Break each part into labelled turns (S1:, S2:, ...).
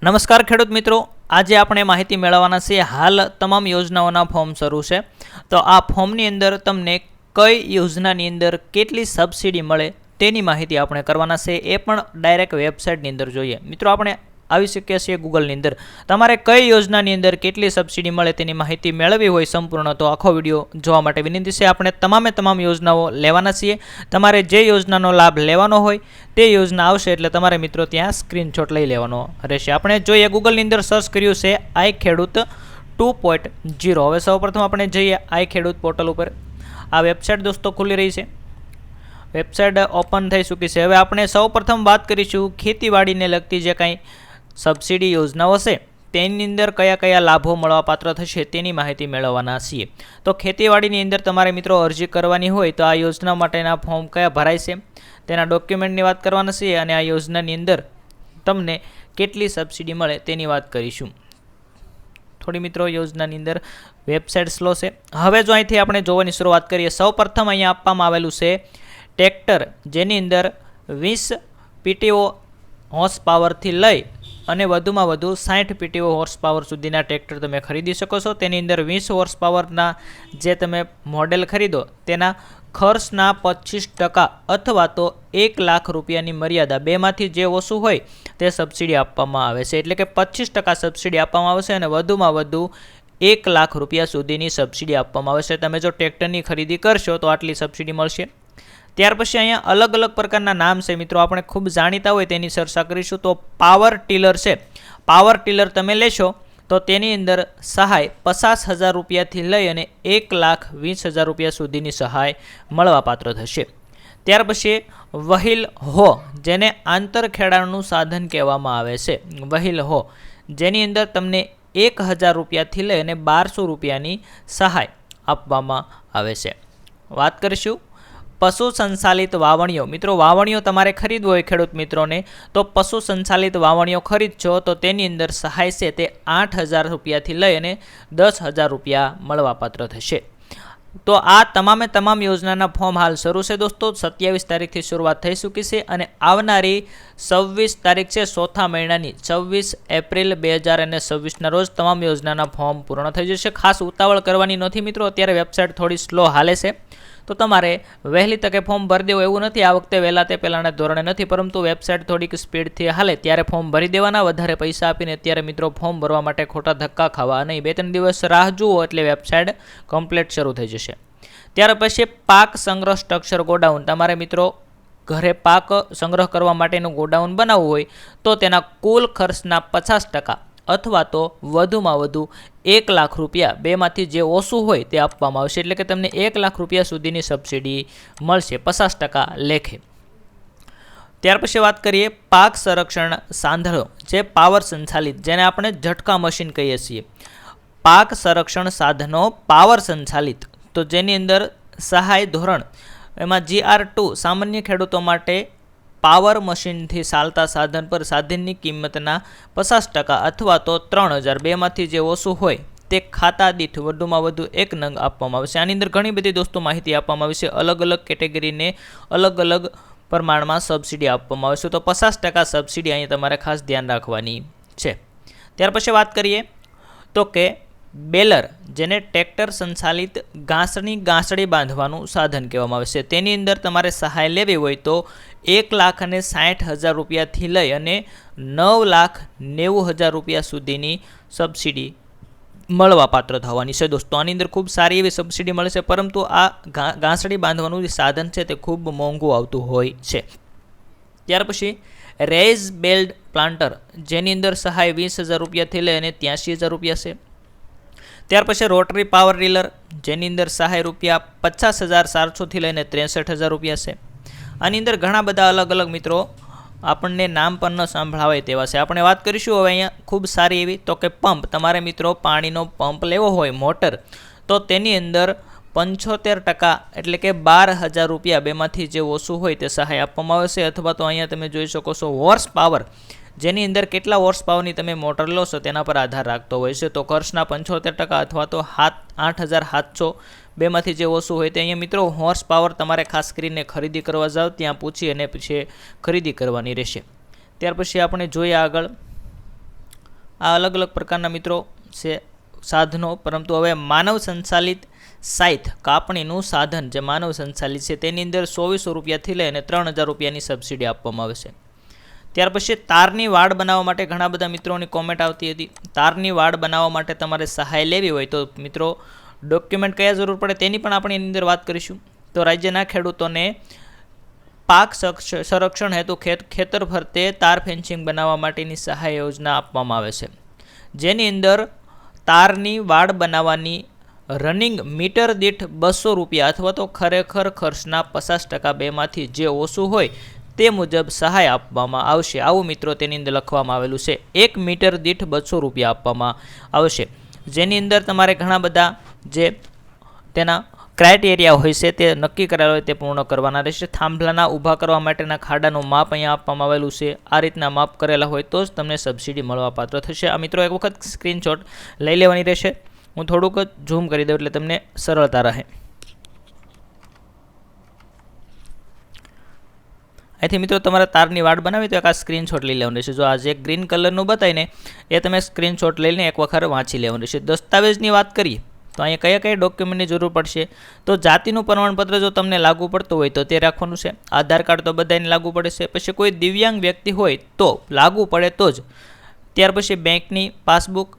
S1: નમસ્કાર ખેડૂત મિત્રો, આજે આપણે માહિતી મેળવવાના છીએ. હાલ તમામ યોજનાઓના ફોર્મ શરૂ છે, તો આ ફોર્મની અંદર તમને કઈ યોજનાની અંદર કેટલી સબસિડી મળે તેની માહિતી આપણે કરવાના છે. એ પણ ડાયરેક્ટ વેબસાઇટની અંદર જોઈએ. મિત્રો, આપણે આવી શકીએ છીએ ગૂગલની અંદર. તમારે કઈ યોજનાની અંદર કેટલી સબસિડી મળે તેની માહિતી મેળવવી હોય સંપૂર્ણ, તો આખો વિડીયો જોવા માટે વિનંતી છે. આપણે તમામ યોજનાઓ લેવાના છીએ. તમારે જે યોજનાનો લાભ લેવાનો હોય તે યોજના આવશે એટલે તમારે મિત્રો ત્યાં સ્ક્રીનશોટ લઈ લેવાનો રહેશે. આપણે જોઈએ, ગૂગલની અંદર સર્ચ કર્યું છે આઈ ખેડૂત 2.0. હવે સૌપ્રથમ આપણે જઈએ આઈ ખેડૂત પોર્ટલ ઉપર. આ વેબસાઇટ દોસ્તો ખુલી રહી છે, વેબસાઇટ ઓપન થઈ ચૂકી છે. હવે આપણે સૌપ્રથમ વાત કરીશું ખેતીવાડીને લગતી જે કાંઈ સબસિડી યોજનાઓ છે તેની અંદર કયા કયા લાભો મળવાપાત્ર થશે તેની માહિતી મેળવવાના છીએ. તો ખેતીવાડીની અંદર તમારે મિત્રો અરજી કરવાની હોય તો આ યોજના માટેના ફોર્મ કયા ભરાય છે તેના ડોક્યુમેન્ટની વાત કરવાના છીએ, અને આ યોજનાની અંદર તમને કેટલી સબસિડી મળે તેની વાત કરીશું. થોડી મિત્રો યોજનાની અંદર વેબસાઇટ સ્લો છે. હવે જો અહીંથી આપણે જોવાની શરૂઆત કરીએ, સૌપ્રથમ અહીંયા આપવામાં આવેલું છે ટ્રેક્ટર, જેની અંદર 20 PTO હોર્સ પાવરથી લઈ અને વધુમાં વધુ 60 PTO હોર્સ પાવર સુધીના ટ્રેક્ટર તમે ખરીદી શકો છો. તેની અંદર 20 હોર્સ પાવરના જે તમે મોડેલ ખરીદો તેના ખર્ચના 25% અથવા તો 1 લાખ રૂપિયાની મર્યાદા, બેમાંથી જે ઓછું હોય તે સબસિડી આપવામાં આવે છે. એટલે કે 25% સબસિડી આપવામાં આવશે અને વધુમાં વધુ 1 લાખ રૂપિયા સુધીની સબસિડી આપવામાં આવે છે. તમે જો ટ્રેક્ટરની ખરીદી કરશો તો આટલી સબસિડી મળશે. ત્યાર પછી અહીંયા અલગ અલગ પ્રકારના નામ છે મિત્રો, આપણે ખૂબ જાણીતા હોય તેની ચર્ચા કરીશું. તો પાવર ટીલર છે, પાવર ટીલર તમે લેશો તો તેની અંદર સહાય 50,000 રૂપિયાથી લઈ અને 1,20,000 રૂપિયા સુધીની સહાય મળવાપાત્ર થશે. ત્યાર પછી વહીલ હો, જેને આંતરખેડાણનું સાધન કહેવામાં આવે છે, વહીલ હો, જેની અંદર તમને 1,000 રૂપિયાથી લઈ અને 1,200 રૂપિયાની સહાય આપવામાં આવે છે. વાત કરીશું પશુ સંચાલિત વાવણીઓ. મિત્રો, વાવણીઓ તમારે ખરીદવો હોય ખેડૂત મિત્રોને, તો પશુ સંચાલિત વાવણીઓ ખરીદશો તો તેની અંદર સહાય છે તે 8,000 રૂપિયાથી લઈ અને 10,000 રૂપિયા મળવાપાત્ર થશે. તો આ તમામ યોજનાના ફોર્મ હાલ શરૂ છે દોસ્તો. 27 તારીખથી શરૂઆત થઈ ચૂકી છે અને આવનારી 26 તારીખ છે ચોથા મહિનાની, 26 એપ્રિલ 2026ના રોજ તમામ યોજનાના ફોર્મ પૂર્ણ થઈ જશે. ખાસ ઉતાવળ કરવાની નથી મિત્રો, અત્યારે વેબસાઇટ થોડી સ્લો હાલે છે, તો તમારે વહેલી તકે ફોર્મ ભરી દેવું એવું નથી. આ વખતે વહેલા તે પહેલાંના ધોરણે નથી, પરંતુ વેબસાઇટ થોડીક સ્પીડથી હાલે ત્યારે ફોર્મ ભરી દેવાના. વધારે પૈસા આપીને અત્યારે મિત્રો ફોર્મ ભરવા માટે ખોટા ધક્કા ખાવા નહીં. 2-3 દિવસ રાહ જુઓ એટલે વેબસાઇટ કમ્પ્લીટ શરૂ થઈ જશે. ત્યાર પછી પાક સંગ્રહ સ્ટ્રક્ચર ગોડાઉન. તમારે મિત્રો ઘરે પાક સંગ્રહ કરવા માટેનું ગોડાઉન બનાવવું હોય તો તેના કુલ ખર્ચના 50% અથવા તો વધુમાં વધુ 1 લાખ રૂપિયા, બેમાંથી જે ઓછું હોય તે આપવામાં આવશે. એટલે કે તમને 1 લાખ રૂપિયા સુધીની સબસિડી મળશે 50% લેખે. ત્યાર પછી વાત કરીએ પાક સંરક્ષણ સાધનો, જે પાવર સંચાલિત, જેને આપણે ઝટકા મશીન કહીએ છીએ. પાક સંરક્ષણ સાધનો પાવર સંચાલિત, તો જેની અંદર સહાય ધોરણ એમાં GR2 સામાન્ય ખેડૂતો માટે પાવર મશીનથી ચાલતા સાધન પર સાધનની કિંમતના 50% અથવા તો 3,000, બેમાંથી જે ઓછું હોય તે ખાતા દીઠ વધુમાં વધુ 1 નંગ આપવામાં આવશે. આની અંદર ઘણી બધી દોસ્તો માહિતી આપવામાં આવી છે. અલગ અલગ કેટેગરીને અલગ અલગ પ્રમાણમાં સબસિડી આપવામાં આવે છે. તો 50% સબસિડી અહીં તમારે ખાસ ધ્યાન રાખવાની છે. ત્યાર પછી વાત કરીએ તો કે બેલર, જેને ટ્રેક્ટર સંચાલિત ગાંસડી બાંધવાનું સાધન કહેવામાં આવે છે. તેની અંદર તમારે સહાય લેવી હોય તો 1,60,000 રૂપિયાથી લઈ અને 9,90,000 રૂપિયા સુધીની સબસિડી મળવાપાત્ર થવાની છે દોસ્તો. આની અંદર ખૂબ સારી એવી સબસિડી મળે છે, પરંતુ આ ગાંસડી બાંધવાનું જે સાધન છે તે ખૂબ મોંઘું આવતું હોય છે. ત્યાર પછી રેઝ બેલ્ડ પ્લાન્ટર, જેની અંદર સહાય 20,000 રૂપિયાથી લઈ અને 83,000 રૂપિયા છે. ત્યાર પછી રોટરી પાવર ડીલર, જેની અંદર સહાય રૂપિયા 50,400થી લઈને 63,000 રૂપિયા છે. આની અંદર ઘણા બધા અલગ અલગ મિત્રો આપણને નામ પણ ન સાંભળાવાય તેવા છે. આપણે વાત કરીશું હવે અહીંયા ખૂબ સારી એવી, તો કે પંપ. તમારે મિત્રો પાણીનો પંપ લેવો હોય, મોટર, તો તેની અંદર 75% એટલે કે 12,000 રૂપિયા, બેમાંથી જે ઓછું હોય તે સહાય આપવામાં આવે છે. અથવા તો અહીંયા તમે જોઈ શકો છો હોર્સ પાવર, જેની અંદર કેટલા હોર્સ પાવરની તમે મોટર લો છો તેના પર આધાર રાખતો હોય છે. તો ખર્ચના 75% અથવા તો 8,700, બેમાંથી જે ઓછું હોય તે. અહીંયા મિત્રો હોર્સ પાવર તમારે ખાસ કરીને ખરીદી કરવા જાઓ ત્યાં પૂછી અને પછી ખરીદી કરવાની રહેશે. ત્યાર પછી આપણે જોઈએ આગળ આ અલગ અલગ પ્રકારના મિત્રો છે સાધનો, પરંતુ હવે માનવ સંચાલિત સાઇથ કાપણીનું સાધન જે માનવ સંચાલિત છે તેની અંદર 2400 રૂપિયાથી લઈને 3000 રૂપિયાની સબસિડી આપવામાં આવે છે. ત્યાર પછી તારની વાડ બનાવવા માટે ઘણા બધા મિત્રોની કોમેન્ટ આવતી હતી. તારની વાડ બનાવવા માટે તમારે સહાય લેવી હોય તો મિત્રો ડોક્યુમેન્ટ કયા જરૂર પડે તેની પણ આપણે એની અંદર વાત કરીશું. તો રાજ્યના ખેડૂતોને પાક સંરક્ષણ હેતુ ખેતર ફરતે તાર ફેન્સિંગ બનાવવા માટેની સહાય યોજના આપવામાં આવે છે, જેની અંદર તારની વાડ બનાવવાની રનિંગ મીટર દીઠ 200 રૂપિયા અથવા તો ખરેખર ખર્ચના 50% બેમાંથી જે ઓછું હોય તે મુજબ સહાય આપવામાં આવશે. આવું મિત્રો તેની અંદર લખવામાં આવેલું છે. 1 મીટર દીઠ 200 રૂપિયા આપવામાં આવશે, જેની અંદર તમારે ઘણા બધા જે તેના ક્રાઇટેરિયા હોય છે તે નક્કી કરેલા હોય તે પૂર્ણ કરવાના રહેશે. થાંભલાના ઊભા કરવા માટેના ખાડાનું માપ અહીંયા આપવામાં આવેલું છે. આ રીતના માપ કરેલા હોય તો જ તમને સબસિડી મળવાપાત્ર થશે. આ મિત્રો એક વખત સ્ક્રીનશોટ લઈ લેવાની રહેશે. હું થોડુંક જ ઝૂમ કરી દઉં એટલે તમને સરળતા રહે. અહીંથી મિત્રો તમારે તારની વાડ બનાવી તો એક આ સ્ક્રીનશોટ લઈ લેવાનું રહેશે. જો આ જે ગ્રીન કલરનું બતાવીને એ તમે સ્ક્રીનશોટ લઈને એક વખત વાંચી લેવાનું રહેશે. દસ્તાવેજની વાત કરીએ તો અહીંયા કયા કયા ડોક્યુમેન્ટની જરૂર પડશે, તો જાતિનું પ્રમાણપત્ર જો તમને લાગુ પડતું હોય તો તે રાખવાનું છે. આધાર કાર્ડ તો બધાને લાગુ પડે છે. પછી કોઈ દિવ્યાંગ વ્યક્તિ હોય તો લાગુ પડે તો જ. ત્યાર પછી બેંકની પાસબુક.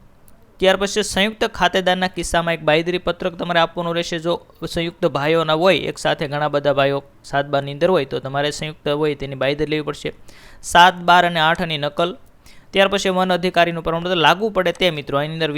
S1: ત્યાર પછી સંયુક્ત ખાતેદારના કિસ્સામાં એક બાંયધરી પત્રક તમારે આપવાનું રહેશે. જો સંયુક્ત ભાઈઓના હોય, એક સાથે ઘણા બધા ભાઈઓ 7/12ની અંદર હોય તો તમારે સંયુક્ત હોય તેની બાંયધરી લેવી પડશે. 7, 12 અને 8ની નકલ. ત્યાર પછી વન અધિકારીનું પ્રમાણપત્ર લાગુ પડે તે મિત્રો. એની અંદર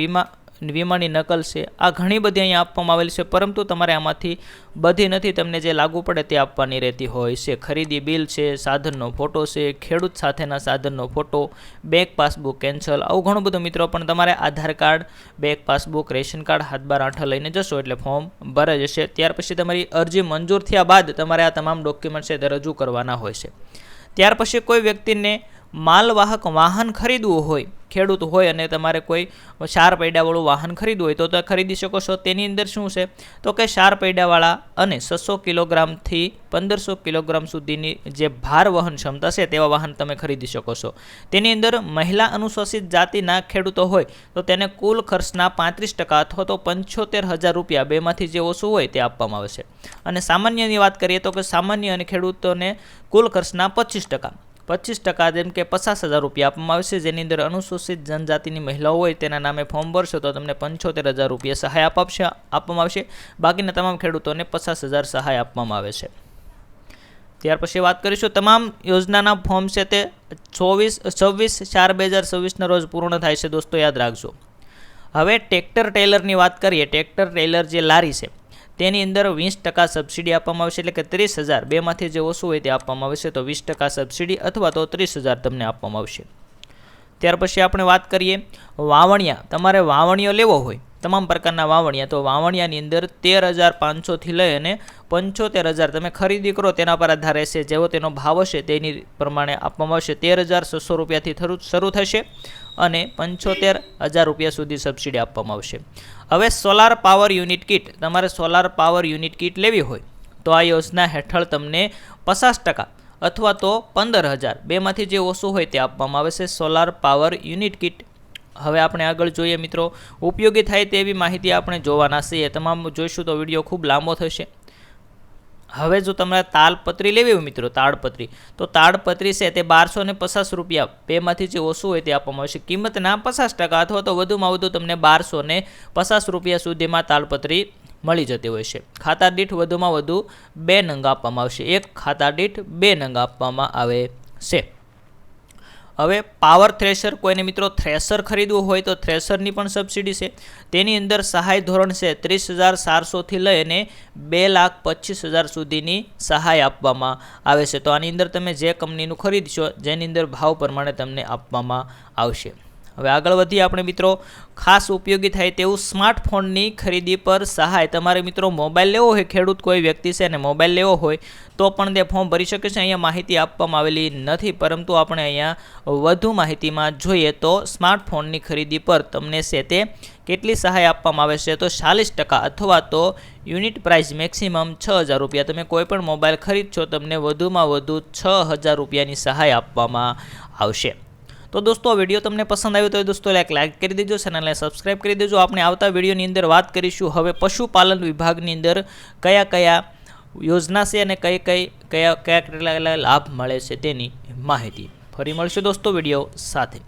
S1: વીમાની નકલ છે. આ ઘણી બધી અહીંયા આપવામાં આવેલી છે, પરંતુ તમારે આમાંથી બધી નથી, તમને જે લાગુ પડે તે આપવાની રહેતી હોય છે. ખરીદી બિલ છે, સાધનનો ફોટો છે, ખેડૂત સાથેના સાધનનો ફોટો, બેંક પાસબુક કેન્સલ, આવું ઘણું બધું મિત્રો. પણ તમારે Aadhaar card, bank passbook, ration card, હાથબાર આંઠા લઈને જશો એટલે ફોર્મ ભરાઈ જશે. ત્યાર પછી તમારી અરજી મંજૂર થયા બાદ તમારે આ તમામ ડોક્યુમેન્ટ છે તે રજૂ કરવાના હોય છે. ત્યાર પછી કોઈ વ્યક્તિને માલવાહક વાહન ખરીદવું હોય, ખેડૂત હોય અને તમારે કોઈ 4 પૈડાવાળું વાહન ખરીદવું હોય તો તે ખરીદી શકો છો. તેની અંદર શું છે તો કે 4 પૈડાવાળા અને 600 કિલોગ્રામથી 1500 કિલોગ્રામ સુધીની જે ભાર વહન ક્ષમતા છે તેવા વાહન તમે ખરીદી શકો છો. તેની અંદર મહિલા અનુસૂચિત જાતિના ખેડૂતો હોય તો તેને કુલ ખર્ચના 35% અથવા તો 75,000 રૂપિયા બેમાંથી જે ઓછું હોય તે આપવામાં આવે છે. અને સામાન્યની વાત કરીએ તો કે સામાન્ય અને ખેડૂતોને કુલ ખર્ચના 25% જેમ કે 50,000 રૂપિયા આપવામાં આવશે. જેની અંદર અનુસૂચિત જનજાતિની મહિલાઓ હોય તેના નામે ફોર્મ ભરશો તો તમને 75,000 રૂપિયા સહાય આપવામાં આવશે. બાકીના તમામ ખેડૂતોને 50,000 સહાય આપવામાં આવે છે. ત્યાર પછી વાત કરીશું તમામ યોજનાના ફોર્મ છે તે 26/4/2026ના રોજ પૂર્ણ થાય છે. દોસ્તો યાદ રાખજો. હવે ટ્રેક્ટર ટેલરની વાત કરીએ. ટ્રેક્ટર ટેલર જે લારી છે તેની અંદર 20% સબસિડી આપવામાં આવશે, એટલે કે 30,000 બેમાંથી જે ઓછું હોય તે આપવામાં આવશે. તો 20% સબસિડી અથવા તો 30,000 તમને આપવામાં આવશે. ત્યાર પછી આપણે વાત કરીએ વાવણિયા. તમારે વાવણિયો લેવો હોય, તમામ પ્રકારના વાવણિયા, તો વાવણિયાની અંદર 13,500થી લઈ અને 75,000 તમે ખરીદી કરો તેના પર આધાર રહેશે. જેવો તેનો ભાવ હશે તેની પ્રમાણે આપવામાં આવશે. 13,600 રૂપિયાથી શરૂ થશે અને 75,000 રૂપિયા સુધી સબસિડી આપવામાં આવશે. હવે સોલાર પાવર યુનિટ કીટ. તમારે સોલાર પાવર યુનિટ કીટ લેવી હોય તો આ યોજના હેઠળ તમને 50% અથવા તો 15,000 બેમાંથી જે ઓછું હોય તે આપવામાં આવે છે. Solar power unit kit. હવે આપણે આગળ જોઈએ મિત્રો. ઉપયોગી થાય તેવી માહિતી આપણે જોવાના છીએ. તમામ જોઈશું તો વિડીયો ખૂબ લાંબો થશે. હવે જો તમારે તાડપત્રી લેવી હોય મિત્રો, તાડપત્રી, તો તાડપત્રી છે તે 1250 રૂપિયા બેમાંથી જે ઓછું હોય તે આપવામાં આવશે. કિંમતના 50% અથવા તો વધુમાં વધુ તમને 1250 રૂપિયા સુધીમાં તાડપત્રી મળી જતી હોય છે. ખાતા દીઠ વધુમાં વધુ 2 નંગ આપવામાં આવશે. એક ખાતા દીઠ 2 નંગ આપવામાં આવે છે. હવે પાવર થ્રેશર, કોઈને મિત્રો થ્રેશર ખરીદવું હોય તો થ્રેશરની પણ સબસિડી છે. તેની અંદર સહાય ધોરણ છે 30,400થી લઈને 2,25,000 સુધીની સહાય આપવામાં આવે છે. તો આની અંદર તમે જે કંપનીનું ખરીદશો જેની અંદર ભાવ પ્રમાણે તમને આપવામાં આવશે. હવે આગળ વધીએ આપણે મિત્રો. ખાસ ઉપયોગી થાય તેવું સ્માર્ટફોનની ખરીદી પર સહાય. તમારે મિત્રો મોબાઈલ લેવો હોય, ખેડૂત કોઈ વ્યક્તિ છે અને મોબાઈલ લેવો હોય તો પણ તે ફોર્મ ભરી શકે છે. અહીંયા માહિતી આપવામાં આવેલી નથી, પરંતુ આપણે અહીંયા વધુ માહિતીમાં જોઈએ તો સ્માર્ટફોનની ખરીદી પર તમને છે તે કેટલી સહાય આપવામાં આવે છે તો 40% અથવા તો યુનિટ પ્રાઇસ મેક્સિમમ 6,000 રૂપિયા. તમે કોઈ પણ મોબાઈલ ખરીદશો તમને વધુમાં વધુ 6,000 રૂપિયાની સહાય આપવામાં આવશે. તો દોસ્તો આ વિડીયો તમને પસંદ આવ્યો તો દોસ્તો લાઈક કરી દેજો, ચેનલને સબસ્ક્રાઈબ કરી દેજો. આપણે આવતા વિડીયોની અંદર વાત કરીશું હવે પશુપાલન વિભાગની અંદર કયા કયા યોજના છે અને કયા કેટલા લાભ મળે છે તેની માહિતી. ફરી મળશું દોસ્તો વિડીયો સાથે.